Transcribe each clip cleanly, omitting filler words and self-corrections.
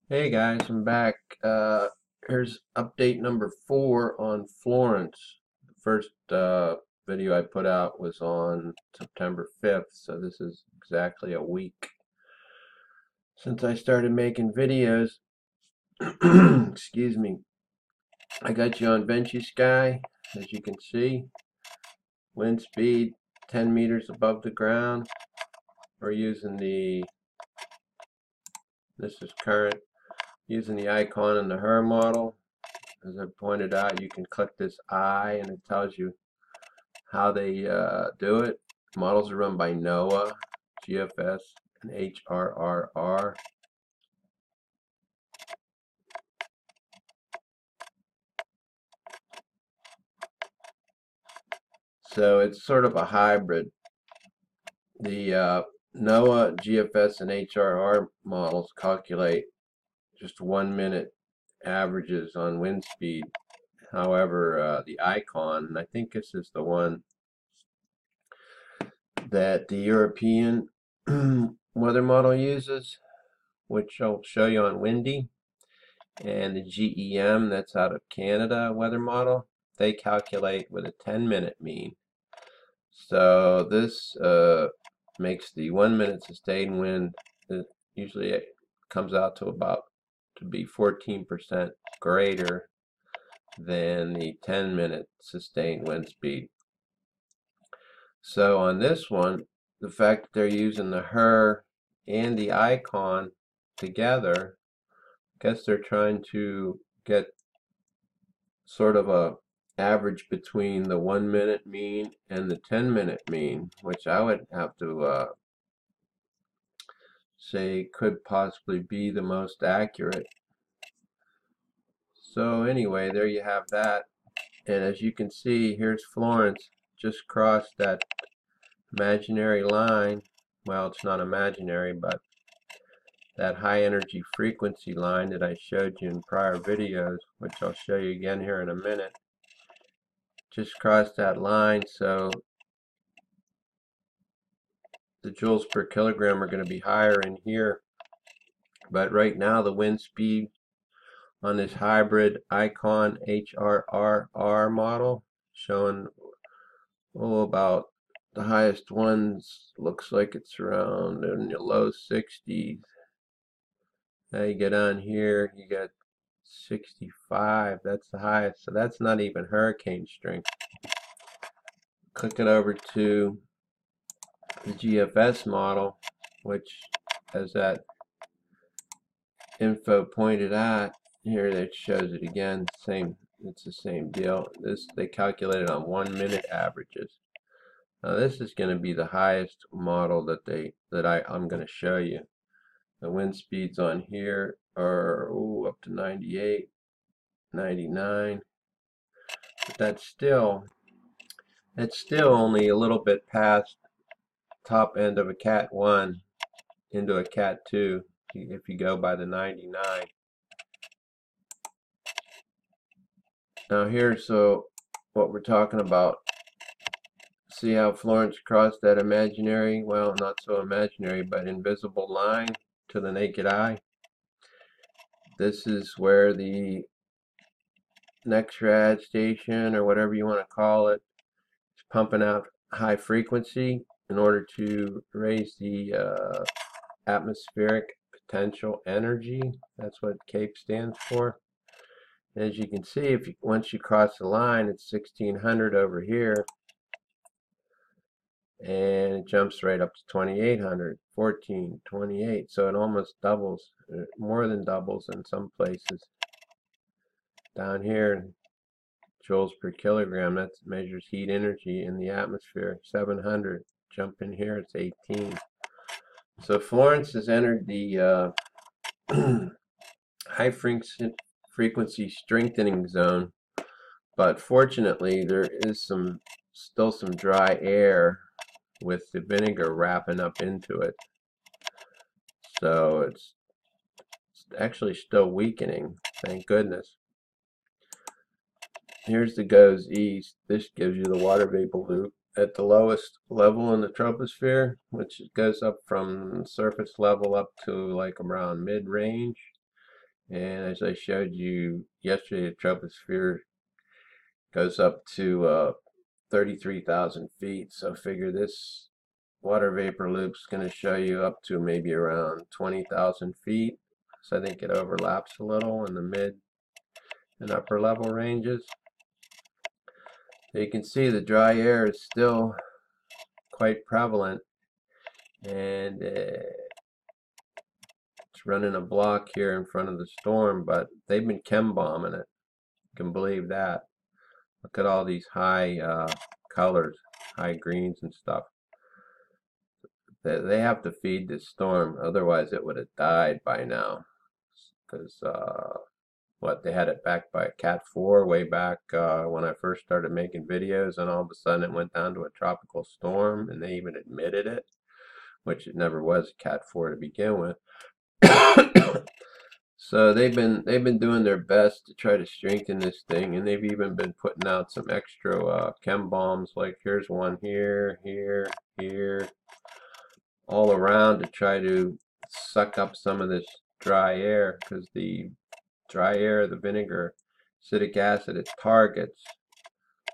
Hey guys, I'm back. Here's update number 4 on Florence. The first video I put out was on September 5th, so this is exactly a week since I started making videos. Excuse me. I got you on Benchy Sky, as you can see. Wind speed 10 meters above the ground. We're using this is current, using the icon in the HER model. As I pointed out, you can click this I and it tells you how they do it. Models are run by NOAA, GFS, and HRRR. So it's sort of a hybrid. The NOAA, GFS, and HRR models calculate just 1 minute averages on wind speed. However, the icon, and I think this is the one that the European weather model uses, which I'll show you on windy, and the GEM, that's out of Canada weather model, they calculate with a 10-minute mean. So this makes the 1 minute sustained wind, usually it comes out to be 14% greater than the 10-minute sustained wind speed. So on this one, the fact that they're using the HER and the icon together, I guess they're trying to get sort of a average between the 1 minute mean and the 10-minute mean, which I would have to say could possibly be the most accurate. So anyway, there you have that. And as you can see, here's Florence just crossed that imaginary line. Well, it's not imaginary, but that high energy frequency line that I showed you in prior videos, which I'll show you again here in a minute, just crossed that line. So the joules per kilogram are going to be higher in here. But right now the wind speed on this hybrid icon HRRR model showing about the highest ones looks like it's around in the low 60s. Now you get on here, you got 65, that's the highest, so that's not even hurricane strength. Click it over to the GFS model, which, as that info pointed out, here that shows it again, it's the same deal. This they calculated on 1 minute averages. Now this is going to be the highest model that I'm going to show you. The wind speeds on here are up to 98, 99, but that's still only a little bit past top end of a Cat 1 into a Cat 2 if you go by the 99. Now here's what we're talking about. See how Florence crossed that imaginary, well, not so imaginary, but invisible line to the naked eye? This is where the next rad station, or whatever you want to call it, is pumping out high frequency in order to raise the atmospheric potential energy. That's what CAPE stands for. As you can see, once you cross the line, it's 1600 over here, and it jumps right up to 2800, 14, 28. So it almost doubles, more than doubles in some places. Down here, joules per kilogram, that measures heat energy in the atmosphere, 700. Jump in here, it's 18. So Florence has entered the high frequency strengthening zone, but fortunately there is still some dry air with the vinegar wrapping up into it. So it's actually still weakening, thank goodness. Here's the goes east. This gives you the water vapor loop at the lowest level in the troposphere, which goes up from surface level up to like around mid-range. And as I showed you yesterday, the troposphere goes up to 33,000 feet. So figure this water vapor loop's going to show you up to maybe around 20,000 feet. So I think it overlaps a little in the mid and upper level ranges. So you can see the dry air is still quite prevalent, and it's running a block here in front of the storm, but they've been chem bombing it. You can believe that. Look at all these high colors, high greens and stuff. They have to feed this storm, otherwise it would have died by now. Because what, they had it back by Cat 4 way back when I first started making videos, and all of a sudden it went down to a tropical storm, and they even admitted it, which it never was a Cat 4 to begin with. So they've been doing their best to try to strengthen this thing, and they've even been putting out some extra chem bombs. Like here's one here, here, all around to try to suck up some of this dry air, because the dry air, the vinegar, acetic acid, it targets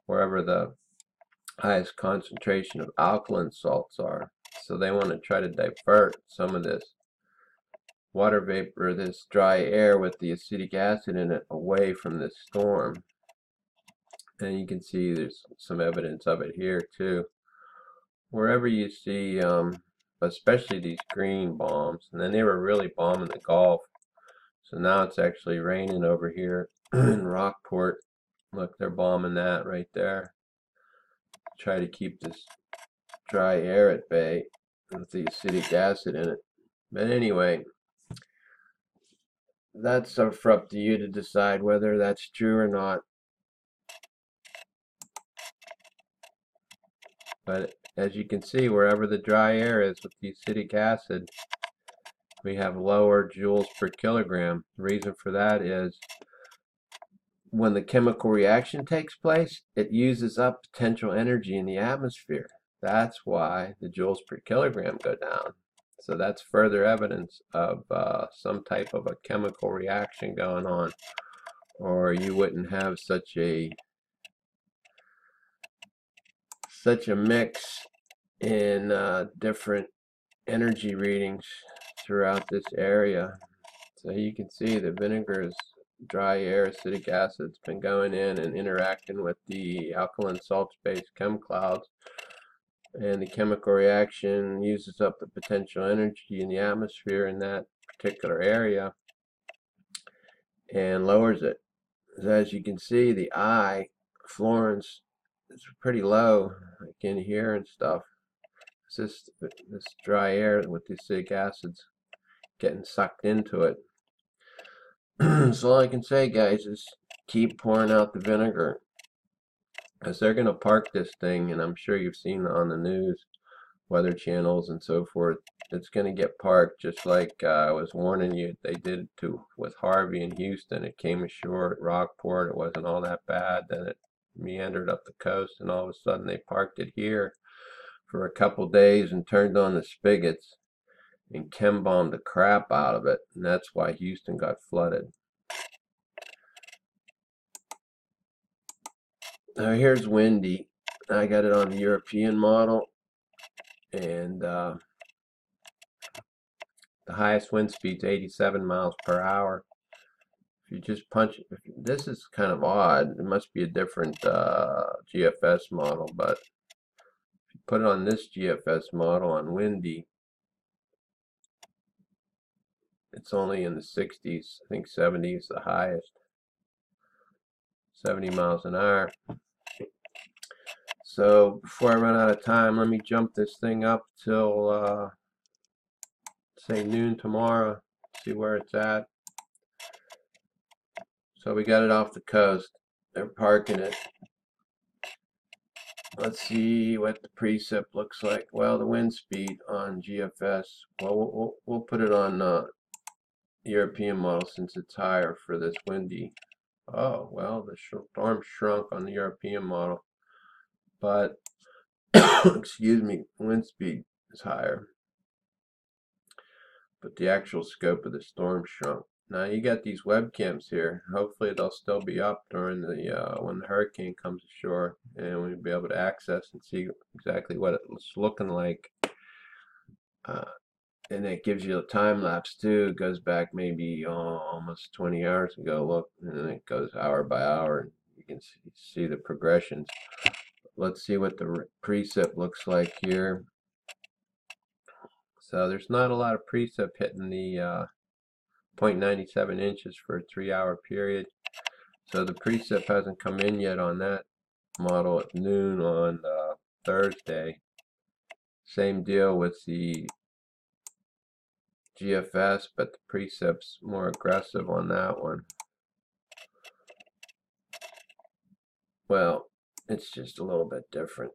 wherever the highest concentration of alkaline salts are. So they want to try to divert some of this water vapor, this dry air with the acetic acid in it, away from this storm. And you can see there's some evidence of it here too. Wherever you see, especially these green bombs, and then they were really bombing the Gulf. So now it's actually raining over here in Rockport. Look, they're bombing that right there. Try to keep this dry air at bay with the acetic acid in it. But anyway, that's up to you to decide whether that's true or not. But as you can see, wherever the dry air is with the acetic acid, we have lower joules per kilogram. The reason for that is when the chemical reaction takes place, it uses up potential energy in the atmosphere. That's why the joules per kilogram go down. So that's further evidence of some type of a chemical reaction going on, or you wouldn't have such a mix in different energy readings throughout this area. So you can see the vinegar's dry air, acetic acid's been going in and interacting with the alkaline salt-based chem clouds, and the chemical reaction uses up the potential energy in the atmosphere in that particular area and lowers it. As you can see, the eye, Florence, is pretty low, like in here and stuff. It's just this dry air with the acetic acids getting sucked into it. So all I can say, guys, is keep pouring out the vinegar, because they're going to park this thing, and I'm sure you've seen on the news, weather channels and so forth. It's going to get parked, just like I was warning you they did with Harvey in Houston. It came ashore at Rockport. It wasn't all that bad. Then it meandered up the coast, and all of a sudden they parked it here for a couple days and turned on the spigots and chem bombed the crap out of it, and that's why Houston got flooded. Now here's windy. I got it on the European model, and the highest wind speed's 87 miles per hour. If you just punch it, this is kind of odd. It must be a different GFS model, but if you put it on this GFS model on windy, it's only in the 60s. I think 70 is the highest. 70 miles an hour. So before I run out of time, let me jump this thing up till say noon tomorrow, see where it's at. So we got it off the coast. They're parking it. Let's see what the precip looks like. Well, the wind speed on GFS, well, we'll put it on European model since it's higher for this windy. Oh, well, the storm shrunk on the European model, but excuse me, wind speed is higher, but the actual scope of the storm shrunk. Now you got these webcams here. Hopefully they'll still be up during the when the hurricane comes ashore, and we'll be able to access and see exactly what it's looking like. Uh, and it gives you a time lapse too. It goes back maybe almost 20 hours ago. Look, and then it goes hour by hour, and you can see the progressions. Let's see what the precip looks like here. So there's not a lot of precip hitting the 0.97 inches for a 3-hour period. So the precip hasn't come in yet on that model at noon on Thursday. Same deal with the GFS, but the precip's more aggressive on that one. Well, it's just a little bit different.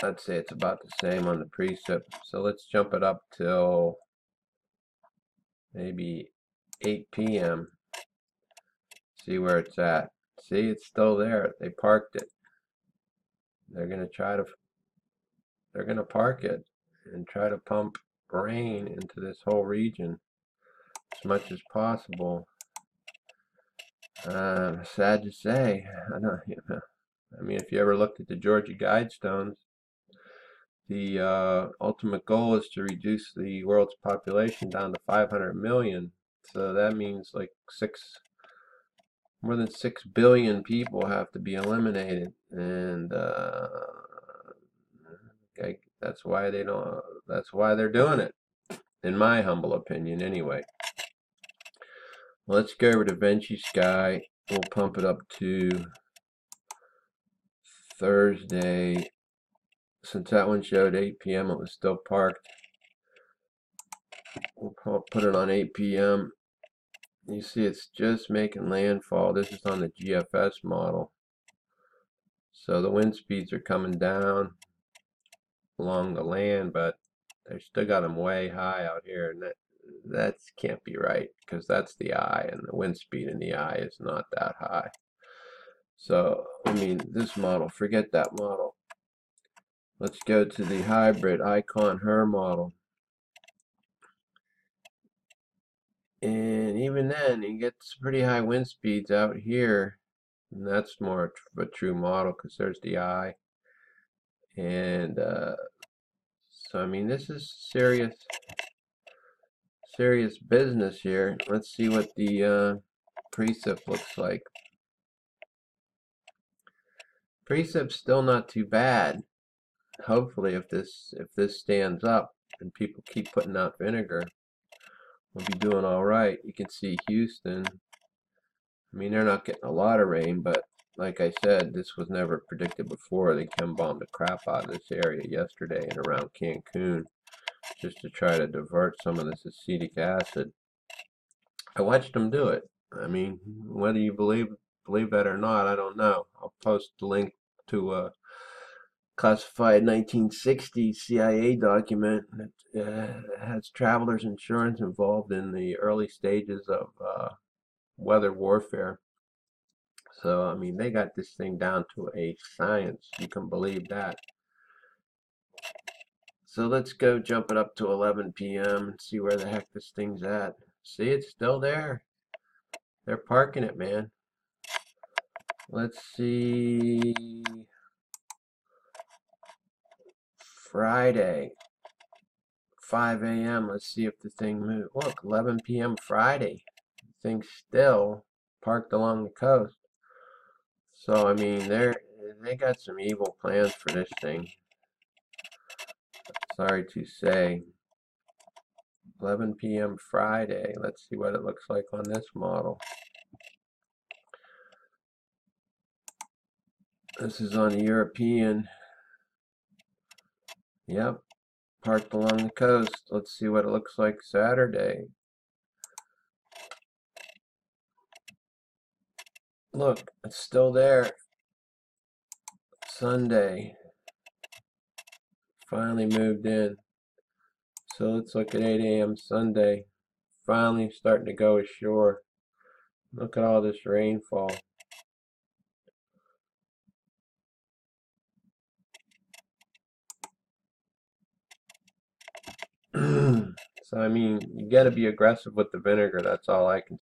I'd say it's about the same on the precip. So let's jump it up till maybe 8 p.m. See where it's at. See, it's still there. They parked it. They're gonna park it and try to pump rain into this whole region as much as possible. Sad to say. I don't, I mean, if you ever looked at the Georgia Guidestones, the ultimate goal is to reduce the world's population down to 500 million. So that means like more than 6 billion people have to be eliminated, and that's why they don't. That's why they're doing it, in my humble opinion, anyway. Let's go over to Vinci Sky. We'll pump it up to Thursday. Since that one showed 8 p.m., it was still parked. We'll put it on 8 p.m. You see it's just making landfall. This is on the GFS model. So the wind speeds are coming down along the land, but they still got them way high out here, and that can't be right, because that's the eye, and the wind speed in the eye is not that high. So, I mean, this model, forget that model. Let's go to the hybrid Icon Her model. And even then, you get some pretty high wind speeds out here. And that's more of a true model, because there's the eye. And so, I mean, this is serious business here. Let's see what the precip looks like. Precip's still not too bad. Hopefully, if this stands up and people keep putting out vinegar, we'll be doing all right. You can see Houston. I mean, they're not getting a lot of rain, but like I said, this was never predicted before. They chem bombed the crap out of this area yesterday and around Cancun, just to try to divert some of this acetic acid. I watched them do it. I mean, whether you believe that or not, I don't know. I'll post the link to a classified 1960 CIA document that has travelers insurance involved in the early stages of weather warfare. So, I mean, they got this thing down to a science. You can believe that. So let's go jump it up to 11 p.m. and see where the heck this thing's at. See, it's still there. They're parking it, man. Let's see. Friday, 5 a.m. Let's see if the thing moves. Look, 11 p.m. Friday. The thing's still parked along the coast. So, I mean, they got some evil plans for this thing. Sorry to say. 11 p.m. Friday. Let's see what it looks like on this model. This is on the European. Yep, parked along the coast. Let's see what it looks like Saturday. Look, it's still there. Sunday. Finally moved in. So let's look at 8 a.m. Sunday. Finally starting to go ashore. Look at all this rainfall. So, I mean, you got to be aggressive with the vinegar. That's all I can